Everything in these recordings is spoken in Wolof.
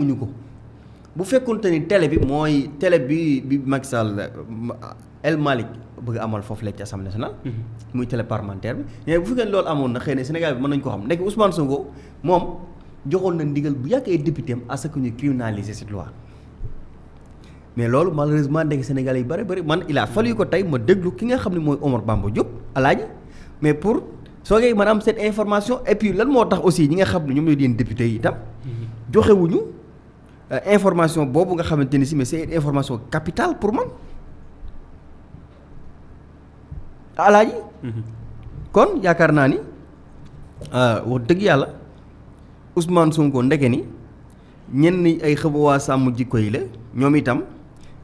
ñu ko bu fekkonte ni télé bi Macky Sall El Malick bëgg amal foofu la ci Assemblée nationale. muy télé parlementaire bi mais bu fekkee loolu amoon na xëy na Sénégal bi mën nañu ko xam nekk Ousmane Sonko moom joxoon na ndigal bu yàgg ay député am à ce que ñu criminaliser cette loi mais loolu malheureusement nekk Sénégalais yi bëri man il a fallu ko tey ma déglu ki nga xam ne mooy Omar Bamba Diop alaaji mais pour soo koy mën a am cette information et puis lan moo tax aussi ñi nga xam ne ñoom ñoo di député yi itam joxewuñu information boobu nga xamante ni si mais c'est une information capitale pour man alaaji kon yaakaar naa ni wax dëgg yàlla Ousmane Sonko ndeke ni ñenn ay xëbawaa sàmm jikko yi la ñoom itam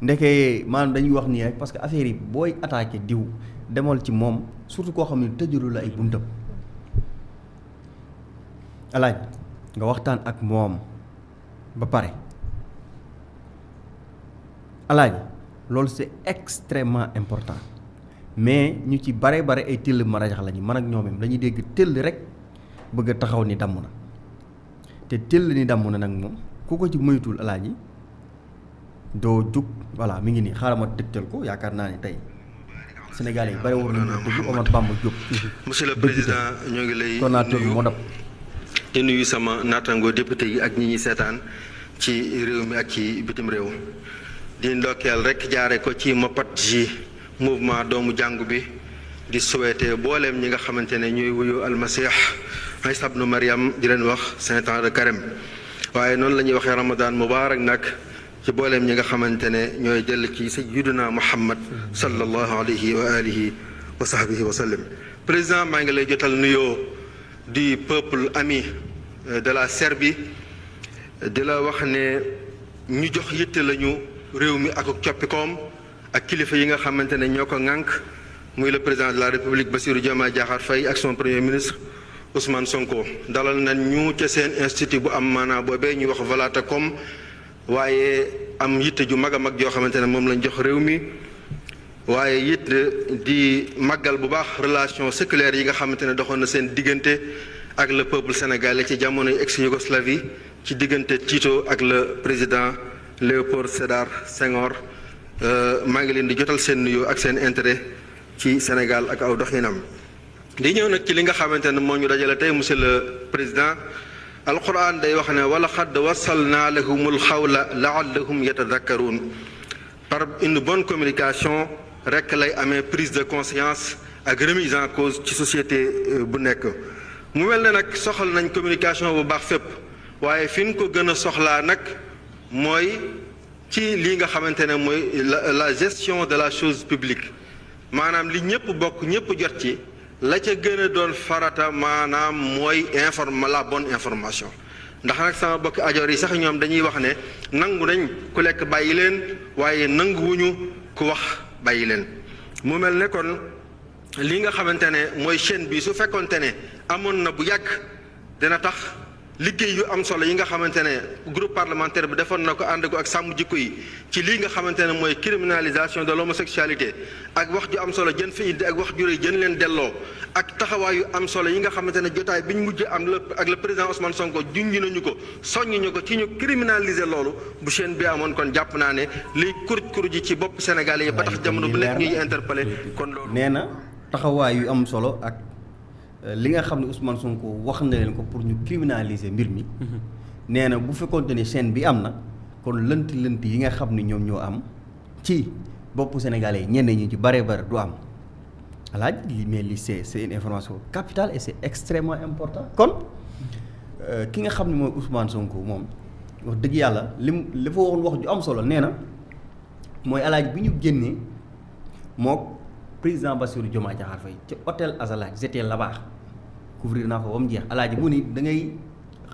ndeke maanaam dañuy wax nii rek parce que affaire yi booy attaqué diw demal ci moom surtout koo xam ne tëjulu la ay buntam alaaj nga waxtaan ak moom ba pare alaaj loolu c'est extrêmement important mais ñu ci bare ay tëll ma rajax lañu man ak ñoomam dañuy dégg tëll rek bëgg a taxaw ni damm na te tëll ni damm na nag moom ku ko ci moytul alaaji doo jug voilà mi ngi nii xaaral ma tëgtal ko yaakaar naa ne tey Sénégalais yi bari war nañu ko déglu Omar Bamba Diop. monsieur le président ñoo ngi lay coordonnateur Modap di nuyu sama naataango député yi ak ñi ñuy seetaan ci réew mi ak ci bitim réew di ndokkeel rek jaare ko ci Mopat ji mouvement doomu jàngu bi di souhaiter booleem ñi nga xamante ne ñuy wuyu almasih Isa ibnu Maryam di leen wax saint ans de carême waaye noonu la ñuy waxee ramadan mubarak nag ci booleem ñi nga xamante ne ñooy jël ci sayyiduna Muhammad sallallahu alayhi wa alihi wa sahbihi wa sallam. président maa ngi lay jotal nuyoo du peuple ami de la Serbie di la wax ne ñu jox yitte lañu réew mi ak coppikoom ak kilifa yi nga xamante ne ñoo ko ŋànk muy le président de la république Bassirou Diomaye Diakhar Faye ak son premier ministre Ousmane Sonko dalal nañ ñu ca seen institut bu am maanaa boobee ñuy wax Volatakom waaye am yitte ju mag a mag joo xamante ne moom lañ jox réew mi waaye it di màggal bu baax relation séculaire yi nga xamante ne doxoon na seen diggante ak le peuple sénégalais ci jamonoy ex-Yougoslavie ci diggante Tito ak le président Léopold Sédar Senghor maa ngi leen di jotal seen nuyoo ak seen intérêt ci Sénégal ak aw doxinam di ñëw nag ci li nga xamante ne moo ñu dajale tey monsieur le président alquran day wax ne wala xadd wasalna lahumul xawla laallahum yatadakkaruun par une bonne communication rek lay amee prise de conscience ak remise en cause ci société bu nekk mu mel ne nag soxal nañ communication bu baax fépp waaye fi ñu ko gën a soxlaa nag mooy ci lii nga xamante ne mooy la gestion de la chose publique maanaam li ñëpp bokk ñëpp jot ci la ca gën a doon farata maanaam mooy la bonne information ndax nag sama bokki ajoor yi sax ñoom dañuy wax ne nangu nañ ku lekk bàyyi leen waaye nanguwuñu ku wax bàyyi leen mu mel ne kon li nga xamante ne mooy chaîne bi su fekkonte ne amoon na bu yàgg dina tax liggéey yu am solo yi nga xamante ne groupe parlementaire bi defoon na ko ànd ko ak sàmm jikko yi ci lii nga xamante ne mooy criminalisation de l'homosexualité ak wax ju am solo jën fi indi ak wax ju rëy jën leen delloo ak taxawaayu am solo yi nga xamante ne jotaay bi ñu mujj am ak le président Ousmane Sonko junj nañu ko soññ ñu ko ci ñu criminaliser loolu bu chaîne bi amoon kon jàpp naa ne liy kuruj ji ci bopp Sénégal yi ba tax jamono bu nekk ñuy interpellé kon loolu nee na taxawaay yu am solo ak li nga xam ne Ousmane Sonko wax na leen ko pour ñu criminaliser mbir mi nee na bu fekkoonte ne chaîne bi am na kon lënt yi nga xam ne ñoom ñoo am ci boppu Sénégalais yi ñenn ñi ci bare du am alaaj mais li c'est une information capitale et c'est extrêmement important kon ki nga xam ne mooy Ousmane Sonko moom wax dëgg yàlla li fa waxoon wax ju am solo nee na mooy alaaj bi ñu génnee mook président Bassirou Diomaye Diakhar Faye ci hôtel Azalaï j'étais là-bas couvrir naa ko ba mu jeex alaaji mu ni da ngay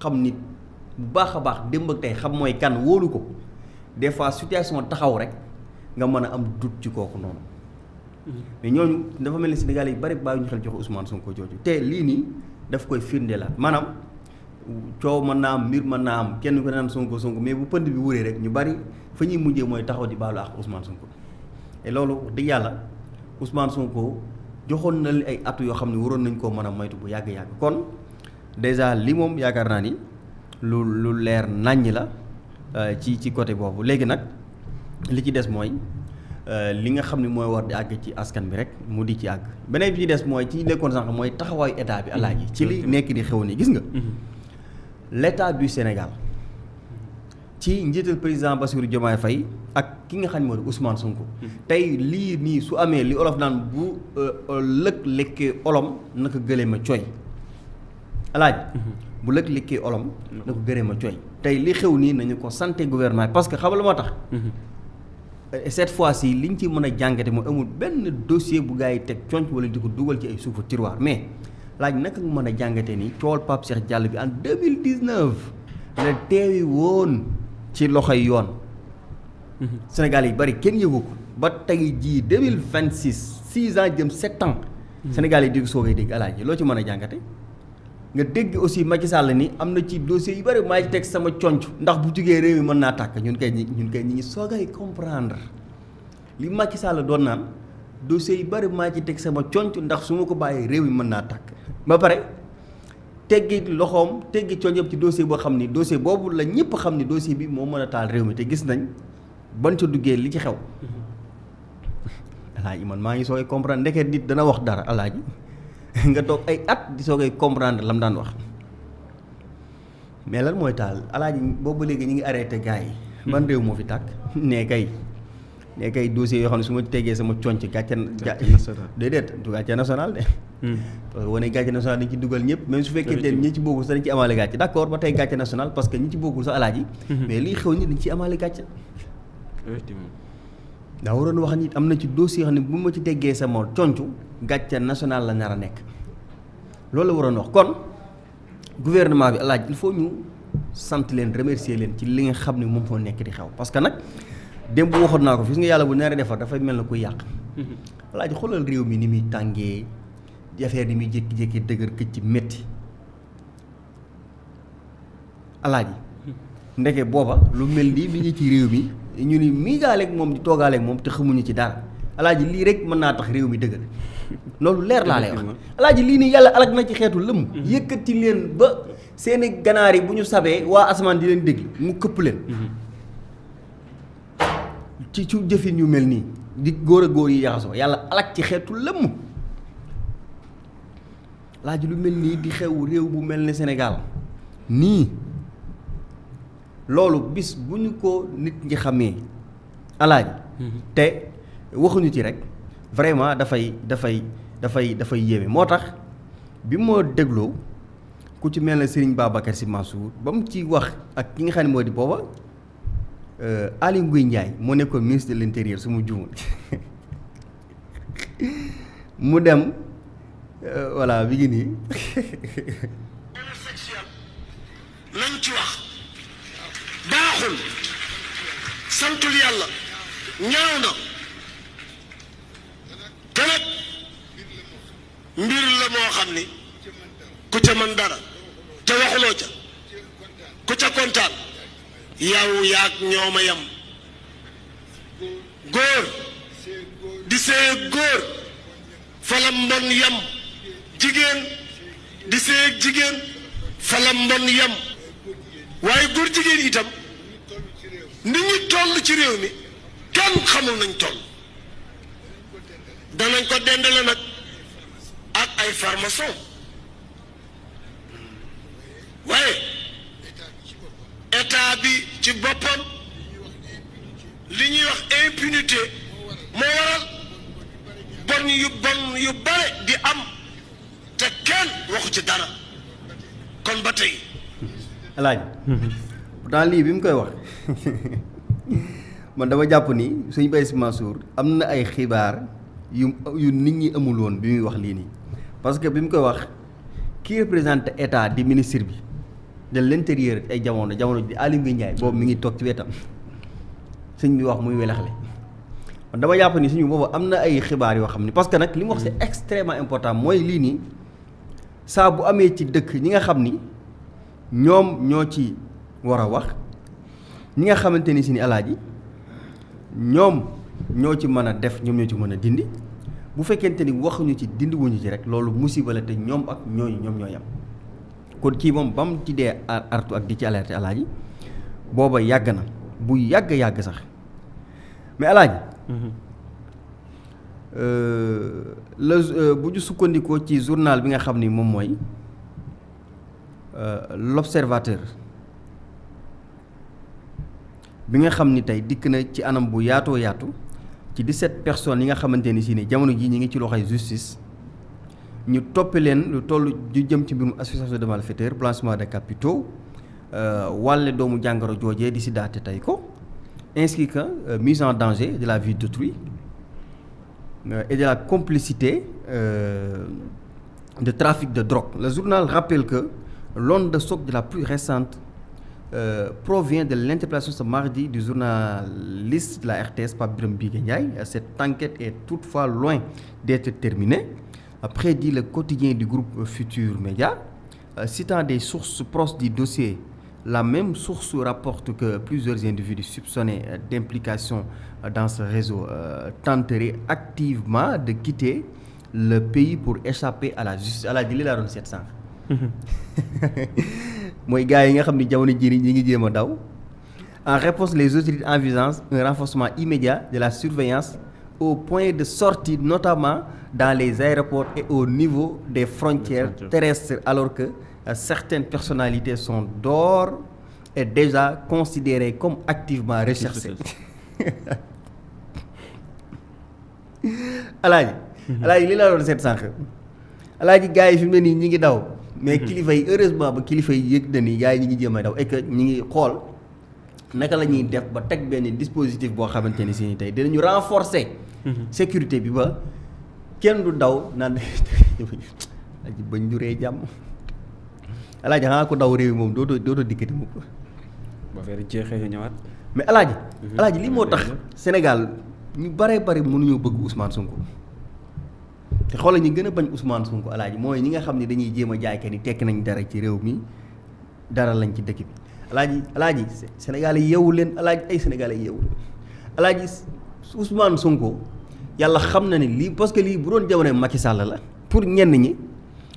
xam nit bu baax a baax démb ak tey xam mooy kan wóolu ko des fois situation taxaw rek nga mën a am doute ci kooku noonu mais ñooñu dafa mel ni Sénégal yi bari bàyyi ñu xel joxe Ousmane Sonko jooju te lii nii daf koy firndeelaat maanaam coow mën naa am mbir mën naa am kenn ko naan Sonko mais bu pënd bi wuree rek ñu bari fa ñuy mujjee mooy taxaw di baalu ak Ousmane Sonko et loolu dëgg yàlla Ousmane Sonko joxoon na li ay atu yoo xam ne waroon nañ koo mën a moytu bu yàgg-yàgg kon déjà li moom yaakaar naa ni lu leer naññ la ci côté boobu léegi nag li ci des mooy li nga xam ne mooy war di àgg ci askan bi rek mu di ci àgg beneen bi ci des mooy ci nekkoon sànq mooy taxawaayu état bi alaaji ci li nekk di xew ni gis nga l'état du Sénégal ci njiital président Bassirou Diomaye Faye ak ki nga xam ne moo di Ousmane Sonko tey lii nii su amee li olof naan bu lëg lekkee olom naka gëlee ma cooy alaaji bu lëg lekkee olom naka gëlee ma cooy tey li xew nii nañu ko santé gouvernement parce que xam la moo tax cette fois-ci liñ ci mën a jàngate mooy amul benn dossier bu gars yi teg conc wala di ko dugal ci ay suufu tiroir mais laaj naka nga mën a jàngate ni coowal Pape Cheikh Diallo bi en 2019 la teewi woon ci loxoy yoon Sénégal yi bari kenn yëgu ko ba tey jii 2026 6 ans jëm 7 ans Sénégal yi di ko soogay dégg alaaji loo ci mën a jàngate nga dégg aussi Macky Sall ni am na ci dossier yu bari maa ci teg sama conc ndax bu jugee réew mi mën naa tàkk ñun kay ñi ngi soogay comprendre li Macky Sall doon naan dossier yu bari maa ci teg sama conc ndax su ma ko bàyyee réew mi mën naa tàkk ba pare teggi loxoom teggi conc yëpp ci dossier boo xam ni dossier boobu la ñëpp xam ni dossier bi moo mën a taal réew mi te gis nañ ban ca duggee li ci xew alaaji man maa ngi soogay comprendre ndeket nit dana wax dara alaaji nga toog ay at di soogay comprendre lam daan wax mais lan mooy taal alaaji boobu léegi ñu ngi arrêté gars yi ban réew moo fi tàkk nee kay dossier yoo xam ne su ma tegee sama conc gàcce déedéet du gàcce national de parce que wane gàcce national dañ ci dugal ñëpp même su fekkee teen ñi ci bokkul sax dañ ci amaale gàcce d'accord ba tey gàcce national parce que ñi ci bokkul sax alaaji mais liy xew ñi dañ ci amaale gàcce daa waroon wax ni am na ci dossier xam ne bu ma ci teggee sama conc gàcce national la nar a nekk loolu la waroon wax kon gouvernement bi alaaji il faut ñu sant leen remercier leen ci li nga xam ne moom moo nekk di xew parce que nag démb waxoon naa ko fi nga yàlla bu naree defar dafay mel na kuy yàq alaaji xoolal réew mi ni muy tàngee affaire ni muy jékki-jékki dëgër këcc ci métti alaaji ndeke booba lu mel nii mi ngi ci réew mi ñu ni miigaaleeg moom di toogaaleeg moom te xamuñu ci dara alaaji lii rek mën naa tax réew mi dëgër loolu leer laa lay wax alaaji lii nii yàlla alag na ci xeetu lëm yëkkati leen ba seeni ganaar yi bu ñu sabee waa asamaan di leen déglu mu këpp leen ci jëfin yu mel nii di góor a góor yi yaxasoo yàlla alag ci xeetu lëmm alaaji lu mel nii di xew réew bu mel ne Sénégal nii loolu bis bu ñu ko nit ñi xamee alaaji te waxuñu ci rek vraiment dafay yéeme moo tax bi moo dégloo ku ci mel ne Serigne Babacar Sy Mansour ba mu ci wax ak ki nga xam ne moo di booba Aly Ngouille Ndiaye moo nekkoon ministre de l'intérieur su mu juumul mu dem voilà bi ngi nii lañ ci wax baaxul santul yàlla ñaaw na te nag mbir la moo xam ni ku ca mën dara te waxuloo ca ku ca kontaan yow yaag ñooma yam góor di see góor falam mbon yam jigéen di see jigéen falam mbon yam waaye góor jigéen itam ni ñu toll ci réew mi kenn xamul nañ toll danañ ko dendale nag ak ay formation waaye état bi ci boppam li ñuy wax impunité moo waral bon yu bare di am te kenn waxu ci dara kon ba tey alaaji pourtant lii bi mu koy wax man dama jàpp ni suñu Baye Sy Mansour am na ay xibaar yu nit ñi amul woon bi muy wax lii nii parce que bi mu koy wax kii représenté état di ministre bi de l'intérieur ay jamono di Aly Ngouille Ndiaye boobu mi ngi toog ci wetam sëñ bi wax muy welaxle man dama jàpp ni suñu boobu am na ay xibaar yoo xam ni parce que nag li mu wax c'est extrêmement important mooy lii nii saa bu amee ci dëkk ñi nga xam ni ñoom ñoo ci war a wax ñi nga xamante ni si ni alaaji ñoom ñoo ci mën a def ñoom ñoo ci mën a dindi bu fekkente ni waxuñu ci dindi wuñu ci rek loolu musiba la te ñoom ak ñooñu ñoom ñoo yam kon kii moom ba mu ci dee artu ak di ci alerté alaaji booba yàgg na bu yàgg sax mais alaaji bu ñu sukkandikoo ci journal bi nga xam ni moom mooy l'Observateur bi nga xam ni tey dikk na ci anam bu yaatoo yaatu ci 17 personnes yi nga xamante ni si ne jamono jii ñi ngi ci loxoy justice ñu toppe leen lu toll ju jëm ci mbirum association de malfaiteurs blanchiment de capitaux wàlle doomu jàngoro joojee di Sida te tey ko ainsi que mise en danger de la vie d'autrui et de la complicité de trafic de drogue. Le journal rappelle que l'onde de choc de la plus récente provient de l'interpellation ce mardi du journaliste de la RTS Pape Birame Bigué Ndiaye. Cette enquête est toutefois loin d'être terminée, prédit le quotidien du groupe Futur Média. Citant des sources proches du dossier, la même source rapporte que plusieurs individus soupçonnés d'implication dans ce réseau tenteraient activement de quitter le pays pour échapper à la justice. À la ji li laa doon seet sànq mooy gars yi nga xam ni jamono jii ñi ngi jéem a daw. En réponse, les autorités envisagent un renforcement immédiat de la surveillance au point de sortie, notamment dans les aéroports et au niveau des frontières terrestres, alors que certaines personnalités sont d'ores et déjà considérées comme activement recherchées. alaaji li laa doon seet sànq alaaji gars yi fi mu ne nii ñi ngi daw mais kilifa yi heureusement ba kilifa yi yëg na ni gars yi ñi ngi jéem a daw et que ñi ngi xool naka la ñuy def ba teg benn dispositif boo xamante ni si ni tey dinañu renforcer sécurité bi ba kenn du daw naan alaaji bañ juree jàmm alaaji xanaa ko daw réew moom dootoo dikkati mukk ba feeri jeexee nga ñëwaat mais alaaji lii moo tax Sénégal ñu bare bari mënuñoo bëgg Ousmane Sonko te xoolal ñi gën a bañ Ousmane Sonko alaaji mooy ñi nga xam ne dañuy jéem a jaay que ni tekki nañ dara ci réew mi dara lañ ci dëkk bi alaaji Sénégal yi yeewu leen alaaji ay Sénégal yi yeewu leen alaaji Ousmane Sonko yàlla xam na ni lii parce que lii bu doon jamono Macky Sall la pour ñenn ñi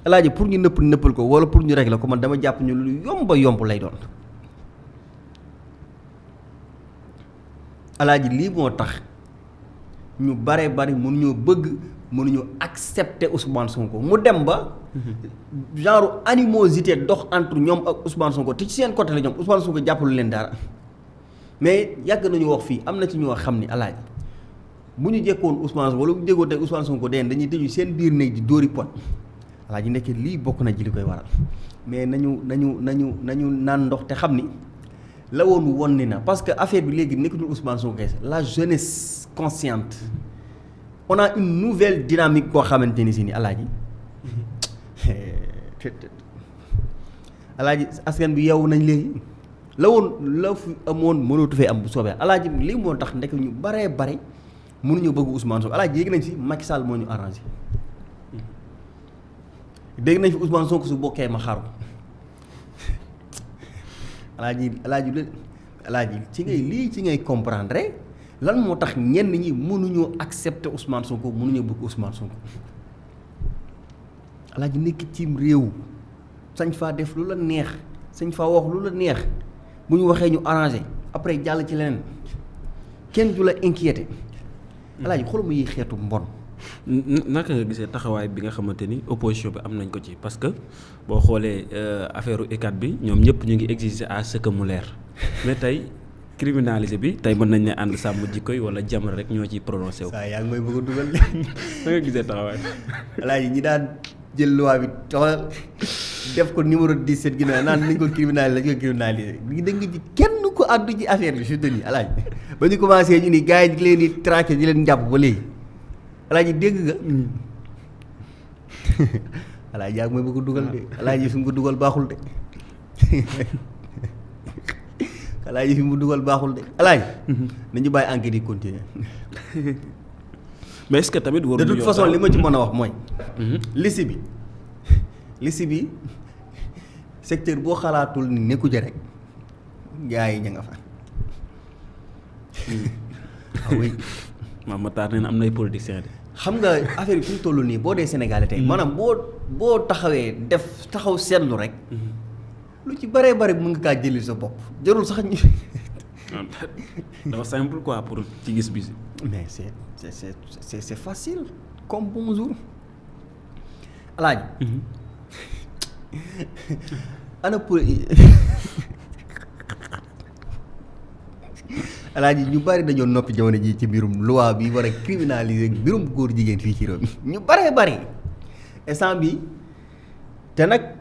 alaaji pour ñu nëppal ko wala pour ñu régler ko man dama jàpp ñu lu yomb lay doon alaaji lii moo tax ñu bare bari mënuñu accepter Ousmane Sonko mu dem ba genre animosité dox entre ñoom ak Ousmane Sonko te ci seen côté la ñoom Ousmane Sonko jàppalu leen dara mais yàgg nañu wax fii am na ci ñoo xam ni alaaji bu ñu jekkoon Ousmane Sonko wala bu ñu jekkoon tey Ousmane Sonko dañuy tëju seen biir néeg di dóori pot alaaji nekk lii bokk na ji li koy waral mais nañu naan ndox te xam ni la woon ni na parce que affaire bi léegi nekkatul Ousmane Sonko kese la jeunesse consciente on a une nouvelle dynamique boo xamante ni si ni alaaji askan bi yow nañ léegi la fi amoon mënatu fee am bu soobee alaaji lii moo tax ndek ñu bare mënuñu bëgg Ousmane Sonko alaaji yéegi nañ fi Macky Sall moo ñu arrangé dégg nañ fi Ousmane Sonko su bokkee ma xaru alaaji ci ngay comprendre lan moo tax ñenn ñi mënuñoo accepter Ousmane Sonko mënuñoo bëgg Ousmane Sonko alaaji nekk cim réew sañ faa def lu la neex sañ faa wax lu la neex bu ñu waxee ñu arrangé après jàll ci leneen kenn du la inquiété alaaji xoolal ma yi xeetu mbon. naka nga gisee taxawaay bi nga xamante ni opposition bi am nañ ko ci parce que boo xoolee affaire UCAD bi ñoom ñëpp ñu ngi exiger à ce que mu leer mais tey criminalisé bi tey mën nañ ne ànd sàmm jikko yi wala Jamra rek ñoo ciy prononcé wu. saa yaa ngi may bëgg a dugal de. na nga gisee taxawaay. alaaji ñi daan jël loi bi taxawal def ko numéro 17 ginnaaw naan nañ ko criminalisé lañ ko criminalisé bi da nga ji kenn ko àddu ci affaire bi je te dis alaaji ba ñu commencé ñu ni gars yi di leen di traqué di leen jàpp ba léegi. alaaji dégg nga alaaji yaa ngi may bëgg a dugal de alaaji fi mu ko dugal baaxul de alaaji fi mu dugal baaxul de alaaji nañu bàyyi enquête yi continuer mais est-ce que tamit de toute façon li ma ci mën a wax mooy liste bi secteur boo xalaatul ni nekku ja rek gars yi ña nga fa oui maam Matar nee na am nay politiciens de. xam nga affaire bi fi mu toll nii boo dee Sénégalais tey maanaam boo taxawee taxaw seetlu rek lu ci bëree bëri mën nga kaa jëli sa bopp jarul sax ñu. dafa simple quoi pour ci gis bi. mais c'est facile comme bonjour Alaaji. ana pour Alaaji ñu bari dañoo noppi jamono ji ci mbirum loi bi war a criminaliser mbirum góor jigéen fii ci réew mi ñu baree bari instant bi te nag